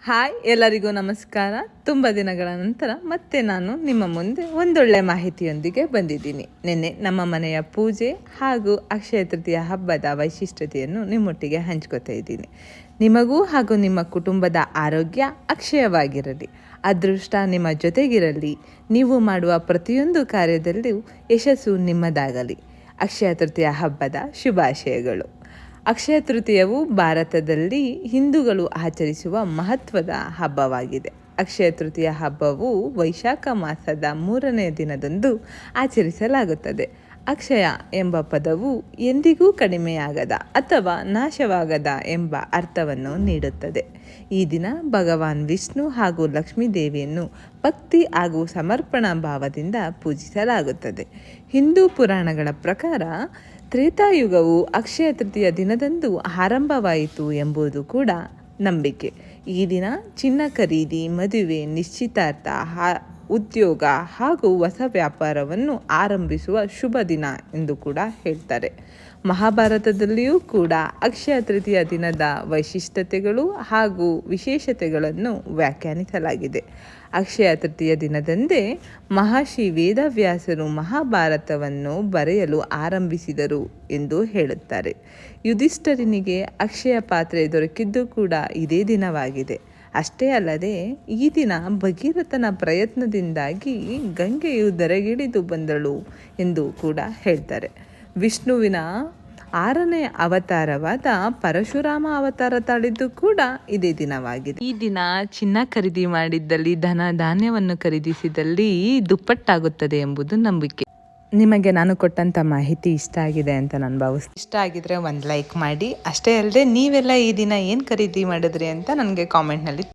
Hi, ಎಲ್ಲರಿಗೂ ನಮಸ್ಕಾರ. ತುಂಬ ದಿನಗಳ ನಂತರ ಮತ್ತೆ ನಾನು ನಿಮ್ಮ ಮುಂದೆ ಒಂದೊಳ್ಳೆ ಮಾಹಿತಿಯೊಂದಿಗೆ ಬಂದಿದ್ದೀನಿ. ನಿನ್ನೆ ನಮ್ಮ ಮನೆಯ ಪೂಜೆ ಹಾಗೂ ಅಕ್ಷಯ ತೃತೀಯ ಹಬ್ಬದ ವೈಶಿಷ್ಟ್ಯತೆಯನ್ನು ನಿಮ್ಮೊಟ್ಟಿಗೆ ಹಂಚ್ಕೋತಾ ಇದ್ದೀನಿ. ನಿಮಗೂ ಹಾಗೂ ನಿಮ್ಮ ಕುಟುಂಬದ ಆರೋಗ್ಯ ಅಕ್ಷಯವಾಗಿರಲಿ, ಅದೃಷ್ಟ ನಿಮ್ಮ ಜೊತೆಗಿರಲಿ, ನೀವು ಮಾಡುವ ಪ್ರತಿಯೊಂದು ಕಾರ್ಯದಲ್ಲೂ ಯಶಸ್ಸು ನಿಮ್ಮದಾಗಲಿ. ಅಕ್ಷಯ ತೃತೀಯ ಹಬ್ಬದ ಶುಭಾಶಯಗಳು. ಅಕ್ಷಯ ತೃತೀಯವು ಭಾರತದಲ್ಲಿ ಹಿಂದೂಗಳು ಆಚರಿಸುವ ಮಹತ್ವದ ಹಬ್ಬವಾಗಿದೆ. ಅಕ್ಷಯ ತೃತೀಯ ಹಬ್ಬವು ವೈಶಾಖ ಮಾಸದ 3ನೇ ದಿನದಂದು ಆಚರಿಸಲಾಗುತ್ತದೆ. ಅಕ್ಷಯ ಎಂಬ ಪದವು ಎಂದಿಗೂ ಕಡಿಮೆಯಾಗದ ಅಥವಾ ನಾಶವಾಗದ ಎಂಬ ಅರ್ಥವನ್ನು ನೀಡುತ್ತದೆ. ಈ ದಿನ ಭಗವಾನ್ ವಿಷ್ಣು ಹಾಗೂ ಲಕ್ಷ್ಮೀ ದೇವಿಯನ್ನು ಭಕ್ತಿ ಹಾಗೂ ಸಮರ್ಪಣಾ ಭಾವದಿಂದ ಪೂಜಿಸಲಾಗುತ್ತದೆ. ಹಿಂದೂ ಪುರಾಣಗಳ ಪ್ರಕಾರ ತ್ರೇತಾಯುಗವು ಅಕ್ಷಯ ತೃತೀಯ ದಿನದಂದು ಆರಂಭವಾಯಿತು ಎಂಬುದು ಕೂಡ ನಂಬಿಕೆ. ಈ ದಿನ ಚಿನ್ನ ಖರೀದಿ, ಮದುವೆ, ನಿಶ್ಚಿತಾರ್ಥ, ಉದ್ಯೋಗ ಹಾಗೂ ಹೊಸ ವ್ಯಾಪಾರವನ್ನು ಆರಂಭಿಸುವ ಶುಭ ದಿನ ಎಂದು ಕೂಡ ಹೇಳ್ತಾರೆ. ಮಹಾಭಾರತದಲ್ಲಿಯೂ ಕೂಡ ಅಕ್ಷಯ ತೃತೀಯ ದಿನದ ವೈಶಿಷ್ಟ್ಯತೆಗಳು ಹಾಗೂ ವಿಶೇಷತೆಗಳನ್ನು ವ್ಯಾಖ್ಯಾನಿಸಲಾಗಿದೆ. ಅಕ್ಷಯ ತೃತೀಯ ದಿನದಂದೇ ಮಹರ್ಷಿ ವೇದವ್ಯಾಸರು ಮಹಾಭಾರತವನ್ನು ಬರೆಯಲು ಆರಂಭಿಸಿದರು ಎಂದು ಹೇಳುತ್ತಾರೆ. ಯುಧಿಷ್ಠಿರನಿಗೆ ಅಕ್ಷಯ ಪಾತ್ರೆ ದೊರಕಿದ್ದು ಕೂಡ ಇದೇ ದಿನವಾಗಿದೆ. ಅಷ್ಟೇ ಅಲ್ಲದೆ ಈ ದಿನ ಭಗೀರಥನ ಪ್ರಯತ್ನದಿಂದಾಗಿ ಗಂಗೆಯು ಧರೆಗಿಳಿದು ಬಂದಳು ಎಂದು ಕೂಡ ಹೇಳ್ತಾರೆ. ವಿಷ್ಣುವಿನ 6ನೇ ಅವತಾರವಾದ ಪರಶುರಾಮ ಅವತಾರ ತಾಳಿದ್ದು ಕೂಡ ಇದೇ ದಿನವಾಗಿದೆ. ಈ ದಿನ ಚಿನ್ನ ಖರೀದಿ ಮಾಡಿದ್ದಲ್ಲಿ, ಧನ ಧಾನ್ಯವನ್ನು ಖರೀದಿಸಿದಲ್ಲಿ ದುಪ್ಪಟ್ಟಾಗುತ್ತದೆ ಎಂಬುದು ನಂಬಿಕೆ. ನಿಮಗೆ ನಾನು ಕೊಟ್ಟಂಥ ಮಾಹಿತಿ ಇಷ್ಟ ಆಗಿದೆ ಅಂತ ನಾನು ಭಾವಿಸ್ತೀನಿ. ಇಷ್ಟ ಆಗಿದ್ರೆ ಒಂದು ಲೈಕ್ ಮಾಡಿ. ಅಷ್ಟೇ ಅಲ್ಲದೆ ನೀವೆಲ್ಲ ಈ ದಿನ ಏನು ಖರೀದಿ ಮಾಡಿದ್ರಿ ಅಂತ ನನಗೆ ಕಾಮೆಂಟ್ನಲ್ಲಿ